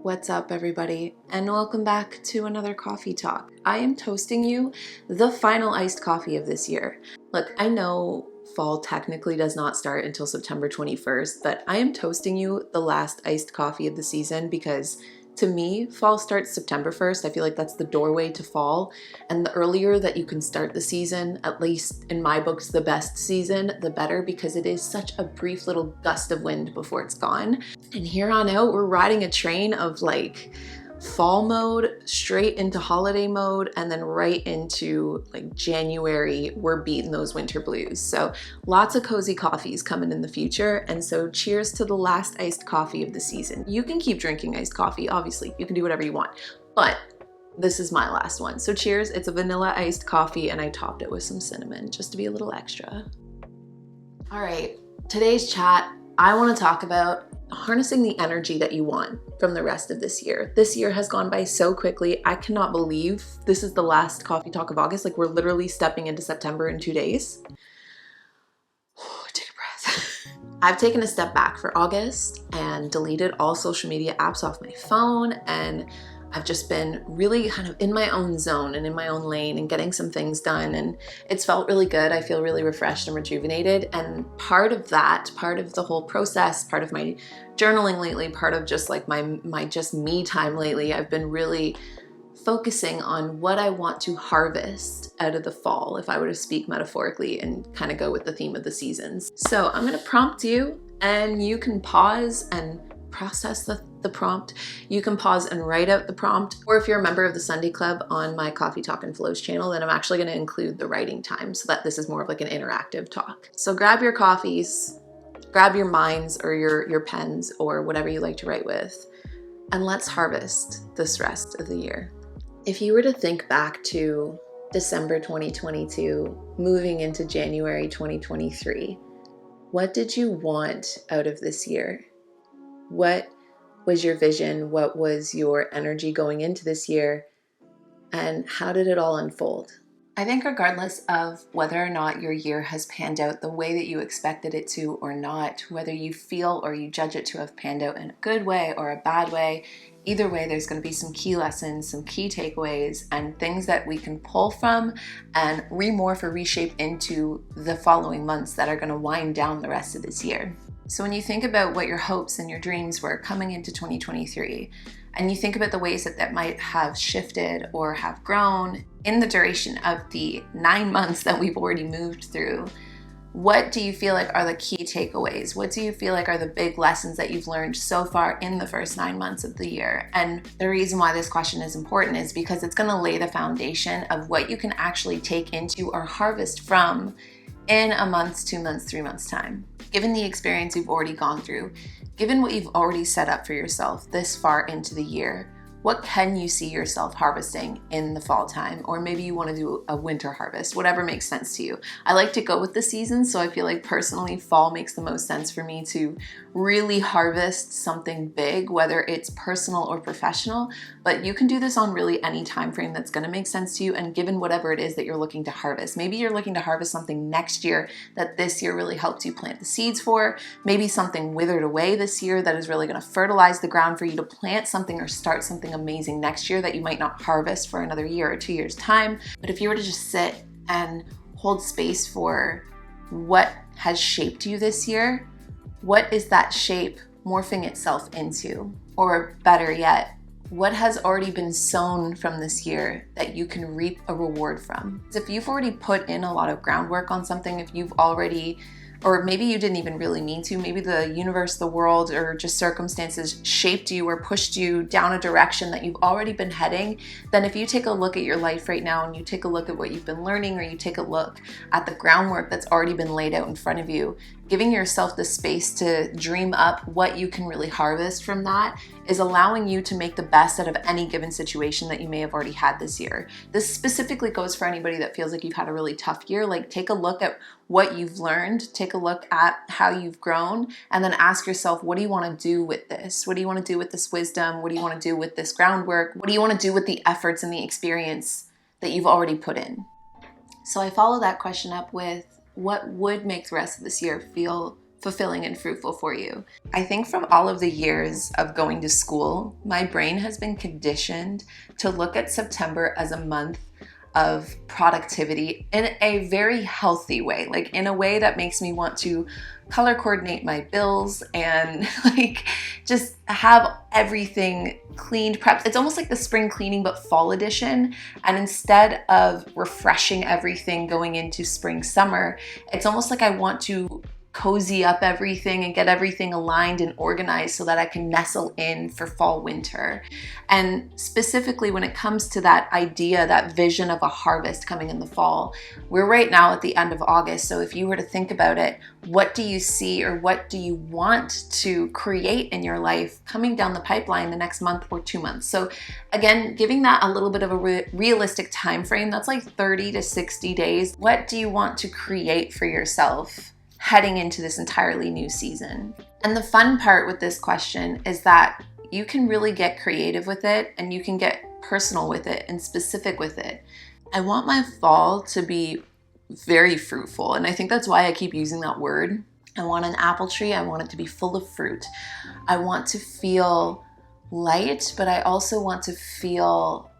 What's up, everybody, and welcome back to another coffee talk. I am toasting you the final iced coffee of this year. Look, I know fall technically does not start until September 21st, but I am toasting you the last iced coffee of the season because to me, fall starts September 1st. I feel like that's the doorway to fall. And the earlier that you can start the season, at least in my books, the best season, the better, because it is such a brief little gust of wind before it's gone. And here on out, we're riding a train of like fall mode straight into holiday mode, and then right into like January, we're beating those winter blues. So lots of cozy coffees coming in the future. And so cheers to the last iced coffee of the season. You can keep drinking iced coffee, obviously, you can do whatever you want, but this is my last one. So cheers, it's a vanilla iced coffee and I topped it with some cinnamon just to be a little extra. All right, today's chat, I want to talk about harnessing the energy that you want from the rest of this year. This year has gone by so quickly. I cannot believe this is the last coffee talk of August. Like, we're literally stepping into September in 2 days. Take a breath. I've taken a step back for August and deleted all social media apps off my phone, and I've just been really kind of in my own zone and in my own lane and getting some things done, and it's felt really good. I feel really refreshed and rejuvenated, and part of that, part of the whole process, part of my journaling lately, part of just like my just me time lately, I've been really focusing on what I want to harvest out of the fall, if I were to speak metaphorically and kind of go with the theme of the seasons. So I'm going to prompt you, and you can pause and process the prompt. You can pause and write out the prompt, or if you're a member of the Sunday Club on my Coffee Talk and Flows channel, then I'm actually going to include the writing time so that this is more of like an interactive talk. So grab your coffees, grab your minds or your pens or whatever you like to write with, and let's harvest this rest of the year. If you were to think back to December 2022, moving into January 2023, what did you want out of this year? What was your vision? What was your energy going into this year? And how did it all unfold? I think regardless of whether or not your year has panned out the way that you expected it to or not, whether you feel or you judge it to have panned out in a good way or a bad way, either way, there's going to be some key lessons, some key takeaways, and things that we can pull from and remorph or reshape into the following months that are going to wind down the rest of this year. So when you think about what your hopes and your dreams were coming into 2023, and you think about the ways that might have shifted or have grown in the duration of the 9 months that we've already moved through, what do you feel like are the key takeaways? What do you feel like are the big lessons that you've learned so far in the first 9 months of the year? And the reason why this question is important is because it's going to lay the foundation of what you can actually take into or harvest from in a month, 2 months, 3 months time. Given the experience you've already gone through, given what you've already set up for yourself this far into the year, what can you see yourself harvesting in the fall time? Or maybe you want to do a winter harvest, whatever makes sense to you. I like to go with the seasons, so I feel like personally fall makes the most sense for me to really harvest something big, whether it's personal or professional, but you can do this on really any time frame that's going to make sense to you, and given whatever it is that you're looking to harvest. Maybe you're looking to harvest something next year that this year really helped you plant the seeds for. Maybe something withered away this year that is really going to fertilize the ground for you to plant something or start something amazing next year that you might not harvest for another year or 2 years time. But if you were to just sit and hold space for what has shaped you this year, what is that shape morphing itself into? Or better yet, what has already been sown from this year that you can reap a reward from? If you've already put in a lot of groundwork on something, if you've already, or maybe you didn't even really mean to, maybe the universe, the world, or just circumstances shaped you or pushed you down a direction that you've already been heading, then if you take a look at your life right now and you take a look at what you've been learning, or you take a look at the groundwork that's already been laid out in front of you, giving yourself the space to dream up what you can really harvest from that is allowing you to make the best out of any given situation that you may have already had this year. This specifically goes for anybody that feels like you've had a really tough year. Like, take a look at what you've learned, take a look at how you've grown, and then ask yourself, what do you want to do with this? What do you want to do with this wisdom? What do you want to do with this groundwork? What do you want to do with the efforts and the experience that you've already put in? So I follow that question up with, what would make the rest of this year feel fulfilling and fruitful for you. I think from all of the years of going to school, my brain has been conditioned to look at September as a month of productivity in a very healthy way, like in a way that makes me want to color coordinate my bills and like just have everything cleaned, prepped. It's almost like the spring cleaning but fall edition. And instead of refreshing everything going into spring summer, it's almost like I want to cozy up everything and get everything aligned and organized so that I can nestle in for fall winter. And specifically when it comes to that idea, that vision of a harvest coming in the fall, we're right now at the end of August. So if you were to think about it, what do you see or what do you want to create in your life coming down the pipeline the next month or 2 months? So again, giving that a little bit of a realistic time frame, that's like 30 to 60 days. What do you want to create for yourself heading into this entirely new season? And the fun part with this question is that you can really get creative with it and you can get personal with it and specific with it. I want my fall to be very fruitful, and I think that's why I keep using that word. I want an apple tree. I want it to be full of fruit. I want to feel light, but I also want to feel,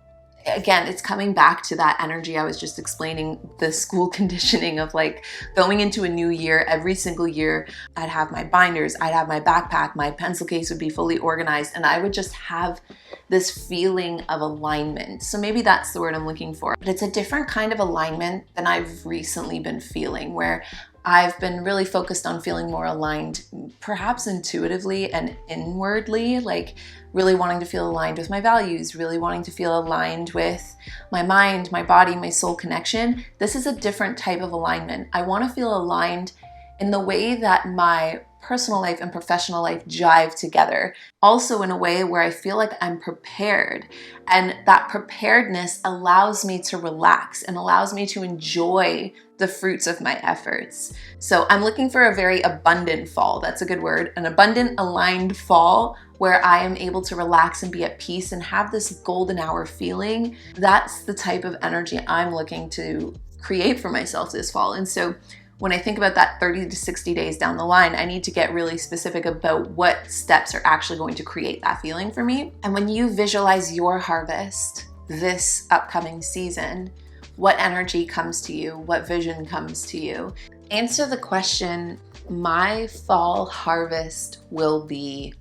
again, it's coming back to that energy I was just explaining, the school conditioning of like going into a new year. Every single year I'd have my binders, I'd have my backpack, my pencil case would be fully organized, and I would just have this feeling of alignment. So maybe that's the word I'm looking for. But it's a different kind of alignment than I've recently been feeling, where I've been really focused on feeling more aligned, perhaps intuitively and inwardly, like really wanting to feel aligned with my values, really wanting to feel aligned with my mind, my body, my soul connection. This is a different type of alignment. I want to feel aligned in the way that my personal life and professional life jive together. Also in a way where I feel like I'm prepared, and that preparedness allows me to relax and allows me to enjoy the fruits of my efforts. So I'm looking for a very abundant fall. That's a good word. An abundant, aligned fall where I am able to relax and be at peace and have this golden hour feeling. That's the type of energy I'm looking to create for myself this fall. And so when I think about that 30 to 60 days down the line, I need to get really specific about what steps are actually going to create that feeling for me. And when you visualize your harvest this upcoming season, what energy comes to you? What vision comes to you? Answer the question, my fall harvest will be.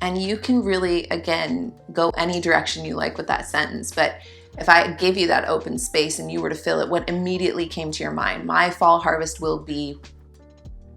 And you can really, again, go any direction you like with that sentence. But if I gave you that open space and you were to fill it, what immediately came to your mind? My fall harvest will be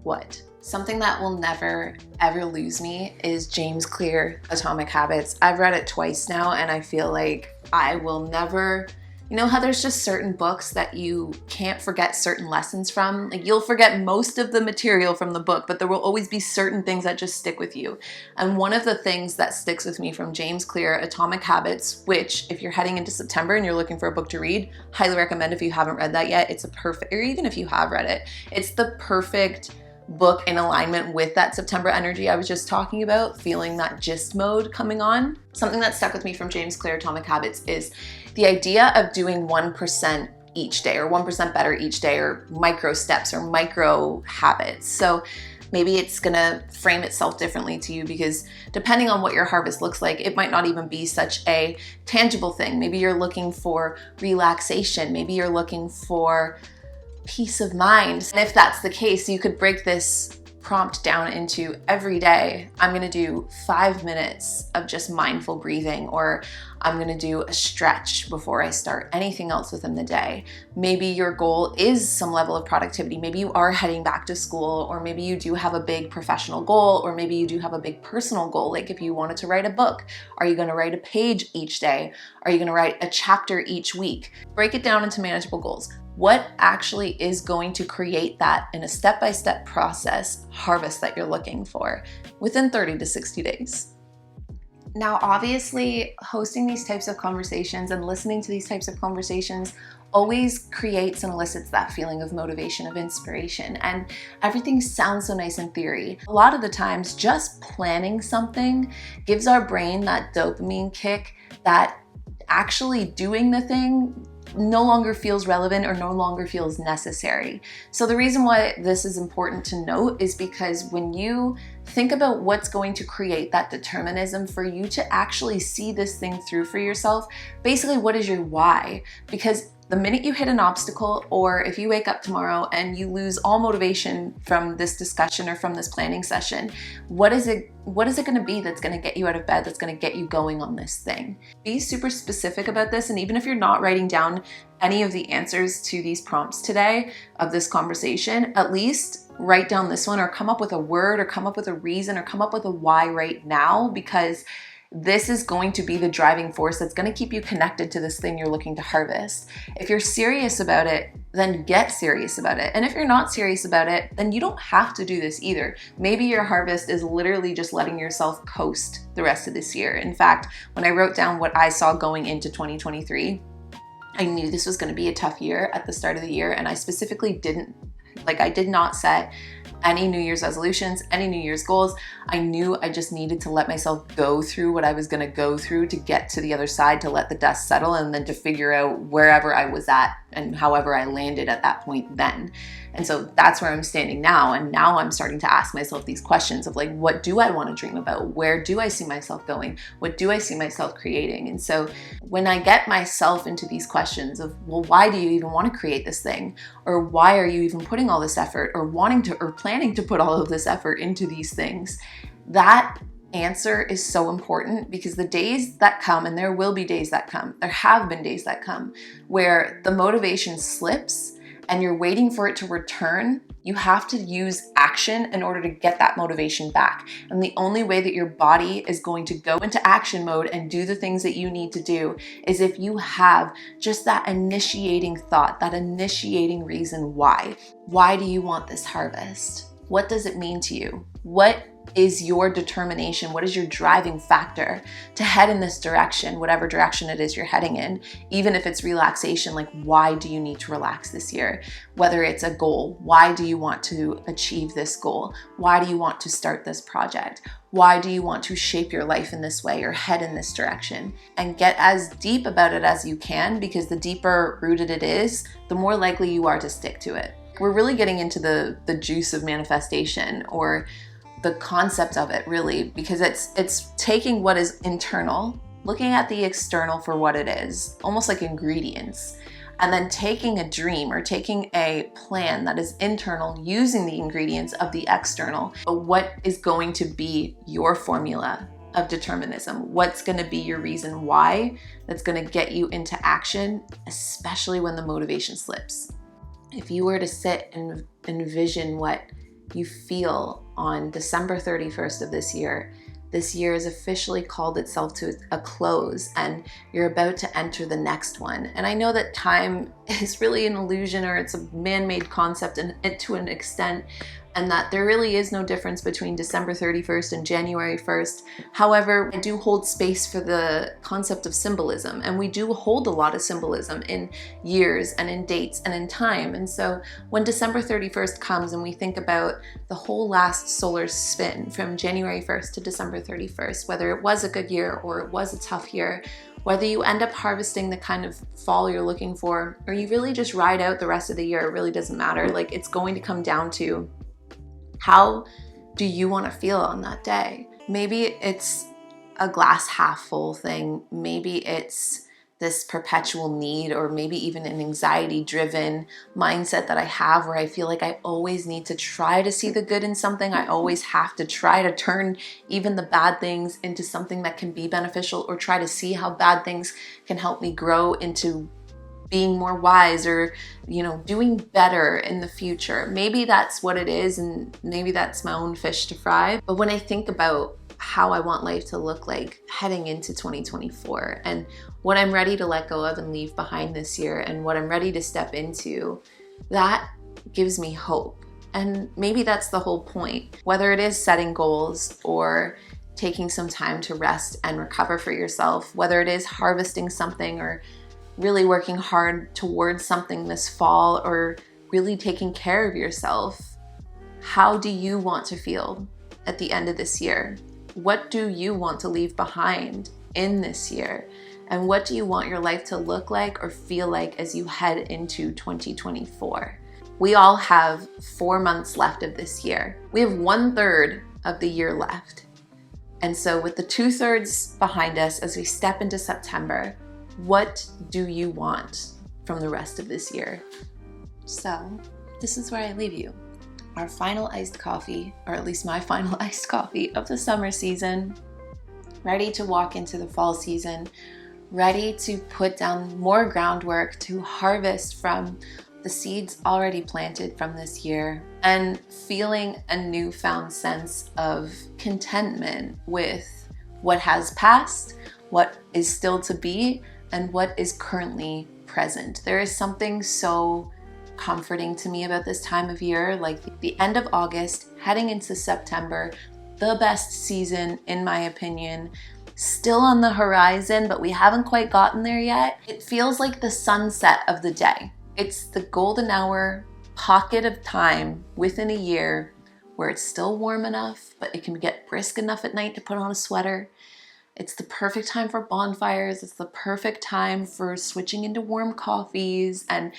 what? Something that will never, ever lose me is James Clear, Atomic Habits. I've read it twice now and I feel like I will never, you know how there's just certain books that you can't forget certain lessons from? Like you'll forget most of the material from the book, but there will always be certain things that just stick with you. And one of the things that sticks with me from James Clear, Atomic Habits, which if you're heading into September and you're looking for a book to read, highly recommend if you haven't read that yet. It's a perfect, or even if you have read it, it's the perfect book in alignment with that September energy I was just talking about, feeling that gist mode coming on. Something that stuck with me from James Clear, Atomic Habits, is the idea of doing 1% each day or 1% better each day, or micro steps or micro habits. So maybe it's gonna frame itself differently to you because depending on what your harvest looks like, it might not even be such a tangible thing. Maybe you're looking for relaxation. Maybe you're looking for peace of mind. And if that's the case, you could break this prompt down into every day, I'm gonna do 5 minutes of just mindful breathing, or I'm gonna do a stretch before I start anything else within the day. Maybe your goal is some level of productivity. Maybe you are heading back to school, or maybe you do have a big professional goal, or maybe you do have a big personal goal. Like if you wanted to write a book, are you gonna write a page each day? Are you gonna write a chapter each week? Break it down into manageable goals. What actually is going to create that in a step-by-step process harvest that you're looking for within 30 to 60 days? Now, obviously, hosting these types of conversations and listening to these types of conversations always creates and elicits that feeling of motivation, of inspiration, and everything sounds so nice in theory. A lot of the times, just planning something gives our brain that dopamine kick that actually doing the thing no longer feels relevant or no longer feels necessary. So the reason why this is important to note is because when you think about what's going to create that determinism for you to actually see this thing through for yourself, basically what is your why? Because the minute you hit an obstacle, or if you wake up tomorrow and you lose all motivation from this discussion or from this planning session, what is it going to be that's going to get you out of bed, that's going to get you going on this thing? Be super specific about this. And even if you're not writing down any of the answers to these prompts today of this conversation, at least write down this one, or come up with a word, or come up with a reason, or come up with a why right now, because this is going to be the driving force that's going to keep you connected to this thing you're looking to harvest. If you're serious about it, then get serious about it. And if you're not serious about it, then you don't have to do this either. Maybe your harvest is literally just letting yourself coast the rest of this year. In fact, when I wrote down what I saw going into 2023, I knew this was going to be a tough year at the start of the year, and I specifically did not set any New Year's resolutions, any New Year's goals. I knew I just needed to let myself go through what I was going to go through to get to the other side, to let the dust settle, and then to figure out wherever I was at and however I landed at that point then. And so that's where I'm standing now. And now I'm starting to ask myself these questions of like, what do I want to dream about? Where do I see myself going? What do I see myself creating? And so when I get myself into these questions of, well, why do you even want to create this thing? Or why are you even putting all this effort, or wanting to, or planning to put all of this effort into these things? That answer is so important, because the days that come, and there will be days that come, there have been days that come, where the motivation slips and you're waiting for it to return. You have to use action in order to get that motivation back. And the only way that your body is going to go into action mode and do the things that you need to do is if you have just that initiating thought, that initiating reason why. Why do you want this harvest? What does it mean to you? What is your determination? What is your driving factor to head in this direction, whatever direction it is you're heading in? Even if it's relaxation, like, why do you need to relax this year? Whether it's a goal, why do you want to achieve this goal? Why do you want to start this project? Why do you want to shape your life in this way or head in this direction? And get as deep about it as you can, because the deeper rooted it is, the more likely you are to stick to it. We're really getting into the juice of manifestation, or the concept of it, really, because it's taking what is internal, looking at the external for what it is, almost like ingredients, and then taking a dream or taking a plan that is internal, using the ingredients of the external. But what is going to be your formula of determinism? What's going to be your reason why that's going to get you into action, especially when the motivation slips? If you were to sit and envision what you feel on December 31st of this year has officially called itself to a close, and you're about to enter the next one. And I know that time is really an illusion, or it's a man-made concept and to an extent, and that there really is no difference between December 31st and January 1st. However, I do hold space for the concept of symbolism, and we do hold a lot of symbolism in years and in dates and in time. And so when December 31st comes and we think about the whole last solar spin from January 1st to December 31st, whether it was a good year or it was a tough year, whether you end up harvesting the kind of fall you're looking for, or you really just ride out the rest of the year, it really doesn't matter. Like, it's going to come down to, how do you want to feel on that day? Maybe it's a glass half full thing. Maybe it's this perpetual need, or maybe even an anxiety-driven mindset that I have, where I feel like I always need to try to see the good in something. I always have to try to turn even the bad things into something that can be beneficial, or try to see how bad things can help me grow into being more wise, or, doing better in the future. Maybe that's what it is, and maybe that's my own fish to fry. But when I think about how I want life to look like heading into 2024, and what I'm ready to let go of and leave behind this year, and what I'm ready to step into, that gives me hope. And maybe that's the whole point. Whether it is setting goals, or taking some time to rest and recover for yourself, whether it is harvesting something, or really working hard towards something this fall, or really taking care of yourself, how do you want to feel at the end of this year? What do you want to leave behind in this year? And what do you want your life to look like or feel like as you head into 2024? We all have 4 months left of this year. We have 1/3 of the year left. And so with the 2/3 behind us, as we step into September, what do you want from the rest of this year? So this is where I leave you. Our final iced coffee, or at least my final iced coffee of the summer season, ready to walk into the fall season, ready to put down more groundwork to harvest from the seeds already planted from this year, and feeling a newfound sense of contentment with what has passed, what is still to be, and what is currently present. There is something so comforting to me about this time of year, like the end of August, heading into September, the best season in my opinion, still on the horizon, but we haven't quite gotten there yet. It feels like the sunset of the day. It's the golden hour pocket of time within a year where it's still warm enough, but it can get brisk enough at night to put on a sweater. It's the perfect time for bonfires. It's the perfect time for switching into warm coffees and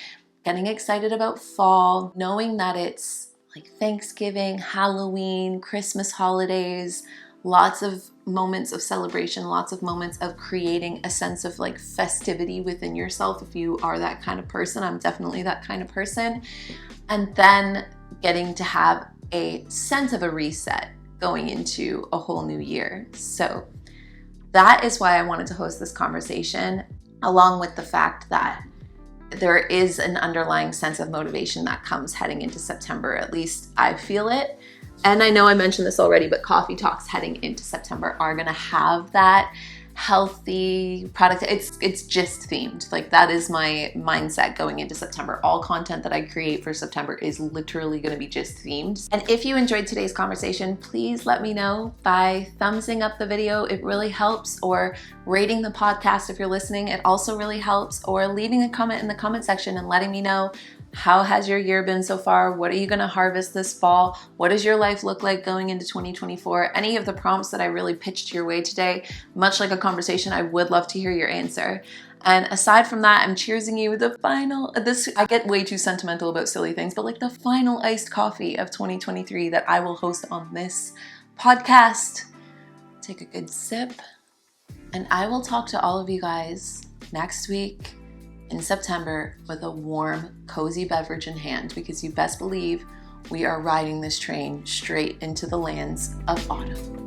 getting excited about fall, knowing that it's like Thanksgiving, Halloween, Christmas holidays, lots of moments of celebration, lots of moments of creating a sense of like festivity within yourself. If you are that kind of person, I'm definitely that kind of person. And then getting to have a sense of a reset going into a whole new year. So that is why I wanted to host this conversation, along with the fact that there is an underlying sense of motivation that comes heading into September. At least I feel it. And I know I mentioned this already, but coffee talks heading into September are gonna have that healthy product. It's gist themed. Like that is my mindset going into September. All content that I create for September is literally gonna be gist themed. And if you enjoyed today's conversation, please let me know by thumbsing up the video. It really helps, or rating the podcast if you're listening. It also really helps, or leaving a comment in the comment section and letting me know, how has your year been so far? What are you gonna harvest this fall? What does your life look like going into 2024? Any of the prompts that I really pitched your way today, much like a conversation, I would love to hear your answer. And aside from that, I'm cheersing you the final, I get way too sentimental about silly things, but like the final iced coffee of 2023 that I will host on this podcast. Take a good sip, and I will talk to all of you guys next week in September with a warm, cozy beverage in hand, because you best believe we are riding this train straight into the lands of autumn.